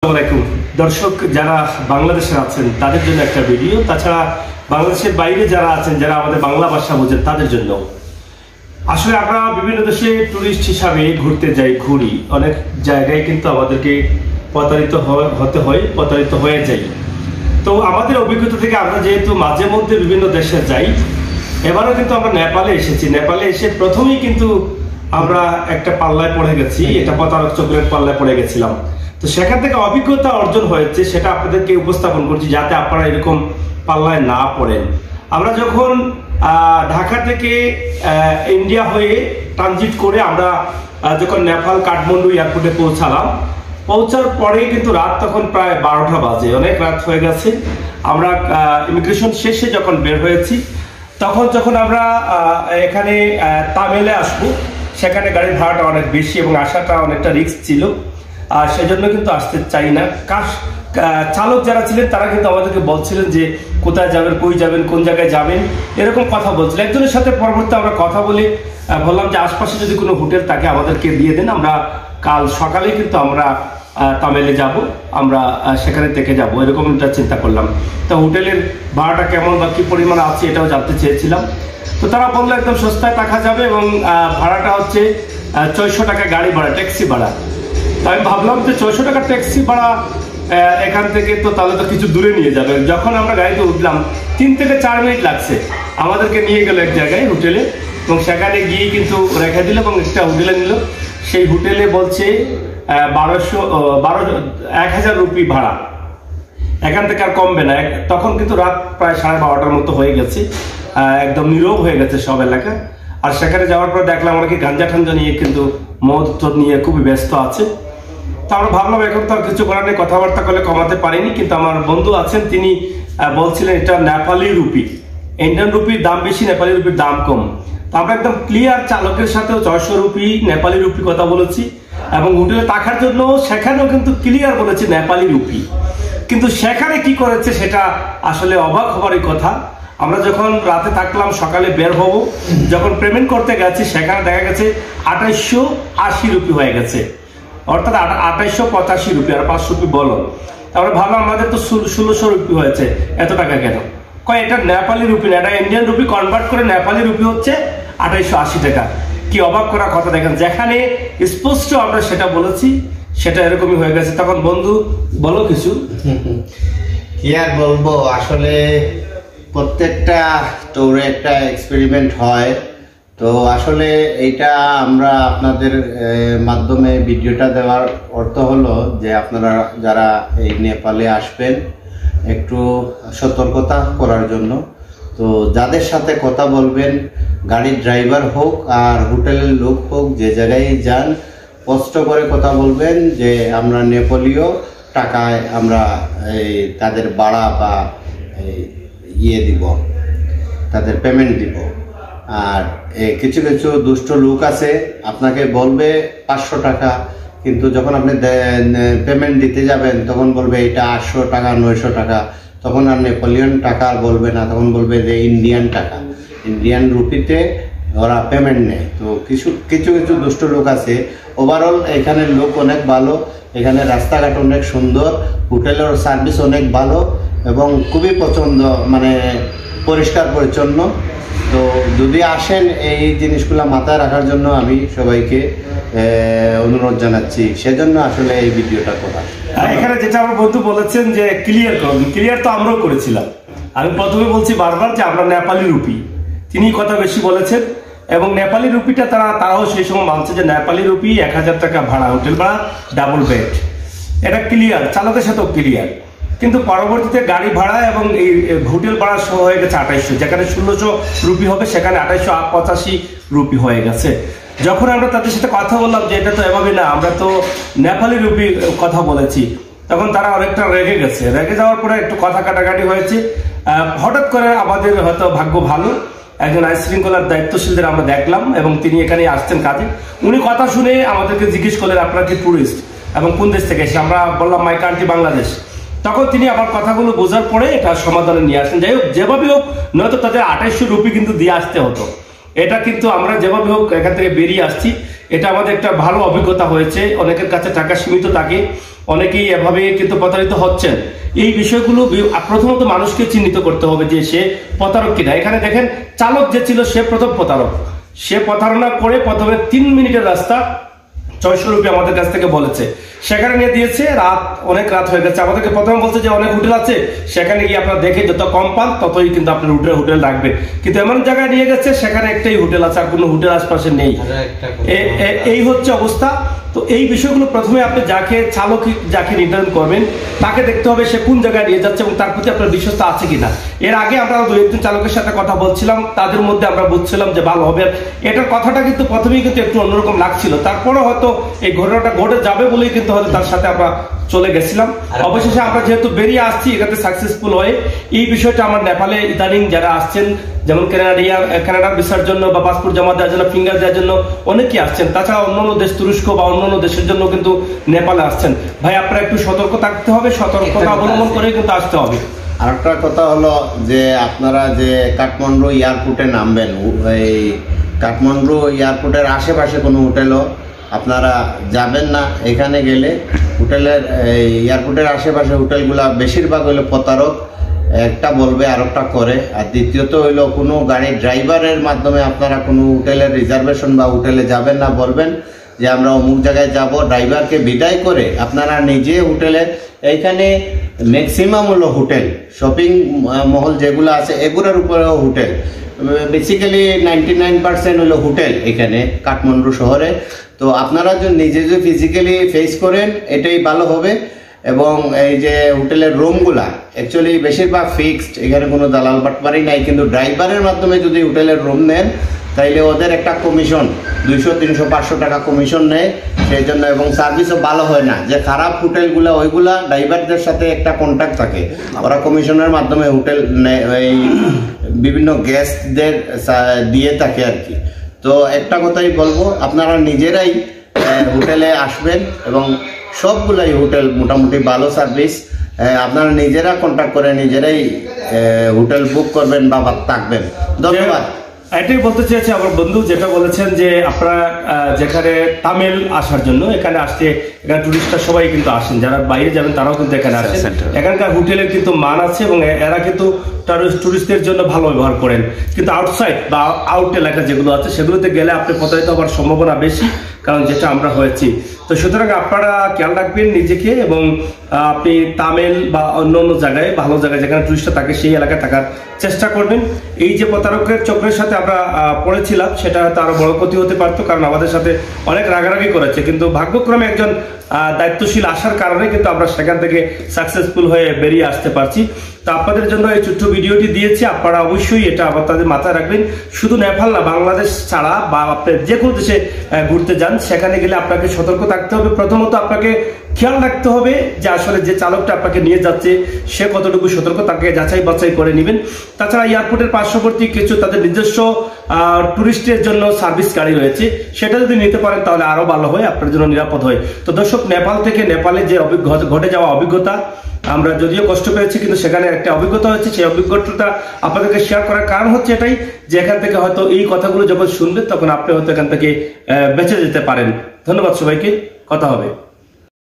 আসসালামু দর্শক যারা বাংলাদেশে আছেন তাদের জন্য একটা ভিডিও, তাছাড়া বাংলাদেশের বাইরে যারা আছেন যারা আমাদের বাংলা ভাষা বোঝেন তাদের জন্য। আসলে আমরা বিভিন্ন দেশে টুরিস্ট হিসাবে ঘুরতে যাই, ঘুরি, অনেক জায়গায় কিন্তু আমাদেরকে প্রতারিত হতে হয়, প্রতারিত হয়ে যাই। তো আমাদের অভিজ্ঞতা থেকে আমরা যেহেতু মাঝে মধ্যে বিভিন্ন দেশে যাই, এবারও কিন্তু আমরা নেপালে এসেছি। নেপালে এসে প্রথমেই কিন্তু আমরা একটা পাল্লায় পড়ে গেছি, এটা প্রতারক চক্রের পাল্লায় পড়ে গেছিলাম। তো সেখান থেকে অভিজ্ঞতা অর্জন হয়েছে, সেটা আপনাদেরকে উপস্থাপন করছি যাতে আপনারা এরকম পাল্লায় না পড়েন। আমরা যখন ঢাকা থেকে ইন্ডিয়া হয়ে ট্রানজিট করে আমরা যখন নেপাল কাঠমান্ডু এয়ারপোর্টে পৌঁছার পরে কিন্তু রাত তখন প্রায় 12টা বাজে, অনেক রাত হয়ে গেছে। আমরা ইমিগ্রেশন শেষে যখন বের হয়েছি যখন আমরা এখানে তামিলে আসবো, সেখানে গাড়ির ভাড়াটা অনেক বেশি এবং আসাটা অনেকটা রিস্ক ছিল, আর সেজন্য কিন্তু আসতে চাই না। চালক যারা ছিলেন তারা কিন্তু আমাদেরকে বলছিলেন যে কোথায় যাবেন, কই যাবেন, কোন জায়গায় যাবেন, এরকম কথা বলছিলেন। একজনের সাথে পরবর্তী আমরা কথা বলে বললাম যে আশপাশে যদি কোনো হোটেল থাকে আমাদেরকে দিয়ে দেন, আমরা কাল সকালে কিন্তু আমরা তামিলে যাব, আমরা সেখানে থেকে যাব, এরকম একটা চিন্তা করলাম। তো হোটেলের ভাড়াটা কেমন বা কি পরিমাণ আছে এটাও জানতে চেয়েছিলাম। তো তারা বললো একদম সস্তায় থাকা যাবে এবং ভাড়াটা হচ্ছে 600 টাকা গাড়ি ভাড়া, ট্যাক্সি ভাড়া। তো আমি ভাবলাম যে 600 টাকা ট্যাক্সি ভাড়া এখান থেকে তো তাহলে তো কিছু দূরে নিয়ে যাবে। যখন আমরা গাড়িতে উঠলাম 3 থেকে 4 মিনিট লাগছে, আমাদেরকে নিয়ে গেল এক জায়গায় হোটেলে, এবং সেখানে গিয়ে কিন্তু রেখে দিল এবং একটা হোটেলে নিল। সেই হোটেলে বলছে 1000 রুপি ভাড়া, এখান থেকে আর কমবে না। তখন কিন্তু রাত প্রায় 12:30টার মতো হয়ে গেছে, একদম নীরব হয়ে গেছে সব এলাকা। আর সেখানে যাওয়ার পর দেখলাম অনেকে গাঞ্জা ঠাঞ্জা নিয়ে কিন্তু মদ নিয়ে খুবই ব্যস্ত আছে। তো আমরা ভাবলাম এখন তো আর কিছু করার নেই, কথাবার্তা করলে কমাতে পারিনি। কিন্তু আমার বন্ধু আছেন, তিনি বলছিলেন এটা নেপালি রুপি, ইন্ডিয়ান রুপির দাম বেশি, নেপালি রুপির দাম কম। তো আমরা একদম ক্লিয়ার চালকের সাথেও 600 রুপি নেপালি রুপি কথা বলেছি, এবং হোটেলে থাকার জন্য সেখানেও কিন্তু ক্লিয়ার বলেছি নেপালি রুপি। কিন্তু সেখানে কি করেছে সেটা আসলে অবাক হবারই কথা। আমরা যখন রাতে থাকলাম, সকালে বের হব, যখন পেমেন্ট করতে গেছি সেখানে দেখা গেছে 2880 রুপি হয়ে গেছে, অর্থাৎ 2885 রুপি, আর 5 রুপি বলো। তারপরে ভাবলাম আমাদের তো 1600 রুপি হয়েছে, এত টাকা কেন? এটা নেপালি রুপি না, এটা ইন্ডিয়ান রুপি কনভার্ট করে নেপালি রুপি হচ্ছে 2880 টাকা। কি অবাক করা কথা দেখেন, যেখানে স্পষ্ট আমরা সেটা বলেছি সেটা এরকমই হয়ে গেছে। তখন বন্ধু বলো কিছু। কি আর বলবো, আসলে প্রত্যেকটা ট্যুরে একটা এক্সপেরিমেন্ট হয়। তো আসলে এইটা আমরা আপনাদের মাধ্যমে ভিডিওটা দেওয়ার অর্থ হলো যে আপনারা যারা এই নেপালে আসবেন একটু সতর্কতা করার জন্য। তো যাদের সাথে কথা বলবেন, গাড়ির ড্রাইভার হোক আর হোটেলের লোক হোক, যে জায়গায় যান স্পষ্ট করে কথা বলবেন যে আমরা নেপালীয় টাকায় আমরা তাদের ভাড়া বা দিব, তাদের পেমেন্ট দিব। আর কিছু কিছু দুষ্ট লোক আছে আপনাকে বলবে 500 টাকা, কিন্তু যখন আপনি পেমেন্ট দিতে যাবেন তখন বলবে এটা 800 টাকা, 900 টাকা। তখন আর নেপালিয়ান টাকা আর বলবে না, তখন বলবে যে ইন্ডিয়ান টাকা, ইন্ডিয়ান রুপিতে ওরা পেমেন্ট নেয়। তো কিছু কিছু দুষ্ট লোক আছে। ওভারঅল এখানের লোক অনেক ভালো, এখানে রাস্তাঘাট অনেক সুন্দর, হোটেলের সার্ভিস অনেক ভালো এবং খুবই পছন্দ, মানে পরিষ্কার পরিচ্ছন্ন। তো যদি আসেন এই জিনিসগুলো মাথায় রাখার জন্য আমি সবাইকে অনুরোধ জানাচ্ছি, সেজন্য আসলে এই ভিডিওটা করা। এখানে যেটা আমার বন্ধু বলেছেন যে ক্লিয়ার করুন, ক্লিয়ার তো আমরাও করেছিলাম। আমি প্রথমে বলছি বারবার যে আমরা নেপালি রুপি, তিনি কথা বেশি বলেছেন, এবং নেপালি রুপিটা তারাও সেই সময় মানছে যে নেপালি রুপি 1000 টাকা ভাড়া, হোটেল ভাড়া, ডাবল বেড, এটা ক্লিয়ার, চালকের সাথেও ক্লিয়ার। কিন্তু পরবর্তীতে গাড়ি ভাড়া এবং এই হোটেল ভাড়া সহ হয়ে গেছে 2800, যেখানে 1600 রুপি হবে সেখানে 2885 রুপি হয়ে গেছে। যখন আমরা তাদের সাথে কথা বললাম যে এটা তো এভাবে না, আমরা তো নেপালি রুপি কথা বলেছি, তখন তারা অনেকটা রেগে গেছে। রেগে যাওয়ার পরে একটু কথা কাটাকাটি হয়েছে। হঠাৎ করে আমাদের হয়তো ভাগ্য ভালো, একজন আইন শৃঙ্খলার দায়িত্বশীলদের আমরা দেখলাম এবং তিনি এখানে আসছেন কাজে। উনি কথা শুনে আমাদেরকে জিজ্ঞেস করলেন আপনারা কি টুরিস্ট এবং কোন দেশ থেকে এসে? আমরা বললাম মাই কান্ট্রি বাংলাদেশ। তখন তিনি আবার কথাগুলো বোঝার পরে এটা সমাধানে নিয়ে আসেন। যাই হোক, যেভাবে হোক, নয়তো তাদের 2800 রুপি কিন্তু দিয়ে আসতে হতো। এটা কিন্তু আমরা যেভাবে হোক এখান থেকে বেরিয়ে আসছি, এটা আমাদের একটা ভালো অভিজ্ঞতা হয়েছে। অনেকের কাছে টাকা সীমিত থাকে, অনেকেই এভাবে কিন্তু প্রতারিত হচ্ছেন। এই বিষয়গুলো প্রথমত মানুষকে চিহ্নিত করতে হবে যে সে প্রতারক কিনা। এখানে দেখেন চালক যে ছিল সে প্রথম প্রতারক, সে প্রতারণা করে প্রথমে 3 মিনিটের রাস্তা 600 রুপিয়া আমাদের কাছ থেকে বলেছে, সেখানে নিয়ে দিয়েছে। অনেক রাত হয়ে গেছে, আমাদেরকে প্রথমে বলছে যে অনেক হোটেল আছে, সেখানে গিয়ে আপনারা দেখে যত কম পান ততই কিন্তু আপনার হোটেল রাখবেন। কিন্তু এমন জায়গায় নিয়ে গেছে সেখানে একটাই হোটেল আছে, আর কোনো হোটেল আশপাশে নেই। এই হচ্ছে অবস্থা। তো এই বিষয়গুলো প্রথমে আপনি যাকে নির্ধারণ করবেন তাকে দেখতে হবে সে কোন জায়গায় নিয়ে যাচ্ছে এবং তার প্রতি আপনার বিশ্বস্ত আছে কিনা। এর আগে আমরা 2-1 চালকের সাথে কথা বলছিলাম, তাদের মধ্যে আমরা বুঝছিলাম যে ভালো হবে। এটার কথাটা কিন্তু প্রথমেই কিন্তু একটু অন্যরকম লাগছিল, তারপরে হয়তো এই ঘটনাটা ঘটে যাবে বলেই কিন্তু হয়তো তার সাথে আমরা চলে গেছিলাম। অবশেষে আমরা যেহেতু বেরিয়ে আসছি এখানে সাকসেসফুল হয়ে, এই বিষয়টা আমার নেপালে ইদানিং যারা আসছেন, যেমন কানাডার ভিসার জন্য বা পাসপোর্ট জমা দেওয়ার জন্য, ফিঙ্গার দেওয়ার জন্য অনেকেই আসছেন। তাছাড়া অন্যান্য দেশ তুরস্ক বা অন্যান্য দেশের জন্য কিন্তু নেপালে আসছেন। ভাই আপনারা একটু সতর্ক থাকতে হবে, সতর্কতা অবলম্বন করে কিন্তু আসতে হবে। আরেকটা কথা হলো যে আপনারা যে কাঠমান্ডু এয়ারপোর্টে নামবেন, এই কাঠমান্ডু এয়ারপোর্টের আশেপাশে কোনো হোটেলও আপনারা যাবেন না। এখানে গেলে এয়ারপোর্টের আশেপাশে হোটেলগুলা বেশিরভাগ হইলো প্রতারক, একটা বলবে আর একটা করে। আর দ্বিতীয়ত হইলো কোনো গাড়ির ড্রাইভারের মাধ্যমে আপনারা কোনো হোটেলের রিজার্ভেশন বা হোটেলে যাবেন না, বলবেন যে আমরা অমুক জায়গায় যাব, ড্রাইভারকে বিদায় করে আপনারা নিজে হোটেলে, এইখানে ম্যাক্সিমাম হলো হোটেল, শপিং মহল যেগুলো আছে এগুলোর উপরেও হোটেল, বেসিক্যালি 99% হলো হোটেল এখানে কাঠমান্ডু শহরে। তো আপনারা যদি নিজে যদি ফিজিক্যালি ফেস করেন এটাই ভালো হবে। এবং এই যে হোটেলের রুমগুলা অ্যাকচুয়ালি বেশিরভাগ ফিক্সড, এখানে কোনো দালাল বাটপারি নাই। কিন্তু ড্রাইভারের মাধ্যমে যদি হোটেলের রুম নেন তাইলে ওদের একটা কমিশন 200, 300, 500 টাকা কমিশন নেয় সেই জন্য, এবং সার্ভিসও ভালো হয় না। যে খারাপ হোটেলগুলা ওইগুলা ড্রাইভারদের সাথে একটা কন্ট্যাক্ট থাকে, ওরা কমিশনের মাধ্যমে হোটেল এই বিভিন্ন গেস্টদের দিয়ে থাকে আর কি। তো একটা কথাই বলবো, আপনারা নিজেরাই হোটেলে আসবেন এবং সবগুলাই হোটেল মোটামুটি ভালো সার্ভিস, আপনারা নিজেরা কন্ট্যাক্ট করে নিজেরাই হোটেল বুক করবেন বা থাকবেন। ধন্যবাদ। এটাই বলতে চেয়েছি আমার বন্ধু যেটা বলেছেন যে আপনারা যেখানে তামিল আসার জন্য এখানে আসতে, এখানে টুরিস্টরা সবাই কিন্তু আসেন, যারা বাইরে যাবেন তারাও কিন্তু এখানে আসেন। এখানকার হোটেলের কিন্তু মান আছে এবং এরা কিন্তু টুরিস্টদের জন্য ভালো ব্যবহার করেন। কিন্তু আউটসাইড বা আউট এলাকা যেগুলো আছে সেগুলোতে গেলে আপনি প্রতারিত হওয়ার সম্ভাবনা বেশি, কারণ যেটা আমরা হয়েছি। তো সুতরাং আপনারা খেয়াল রাখবেন নিজেকে, এবং আপনি তামিল বা অন্য অন্য জায়গায় ভালো জায়গায় যেখানে টুরিস্টরা থাকে সেই এলাকায় থাকার চেষ্টা করবেন। এই যে প্রতারকের চক্রের সাথে আমরা পড়েছিলাম সেটা হয়তো আরো বড় ক্ষতি হতে পারতো, কারণ আমাদের সাথে অনেক রাগারাগি করেছে। কিন্তু ভাগ্যক্রমে একজন দায়িত্বশীল আসার কারণে কিন্তু আমরা সেখান থেকে সাকসেসফুল হয়ে বেরিয়ে আসতে পারছি। তো আপনাদের জন্য এই ছোট্ট ভিডিওটি দিয়েছি, আপনারা অবশ্যই এটা আপনাদের মাথায় রাখবেন। শুধু নেপাল না, বাংলাদেশ ছাড়া বা আপনি যে কোনো দেশে ঘুরতে যান সেখানে গেলে আপনাকে সতর্ক থাকতে হবে। প্রথমত আপনাকে খেয়াল রাখতে হবে যে আসলে যে চালকটা আপনাকে নিয়ে যাচ্ছে সে কতটুকু সতর্ক, তাকে যাচাই বাছাই করে নেবেন। তাছাড়া এয়ারপোর্টের পার্শ্ববর্তী কিছু তাদের নিজস্ব টুরিস্টের জন্য সার্ভিস গাড়ি রয়েছে, সেটা যদি নিতে পারেন তাহলে আরো ভালো হয়, আপনার জন্য নিরাপদ হয়। তো দর্শক, নেপাল থেকে নেপালে যে ঘটে যাওয়া অভিজ্ঞতা, আমরা যদিও কষ্ট পেয়েছি কিন্তু সেখানে একটা অভিজ্ঞতা হচ্ছে, সেই অভিজ্ঞতাটা আপনাদেরকে শেয়ার করার কারণ হচ্ছে এটাই যে এখান থেকে হয়তো এই কথাগুলো যখন শুনবেন তখন আপনি হয়তো এখান থেকে বেঁচে যেতে পারেন। ধন্যবাদ সবাইকে, কথা হবে।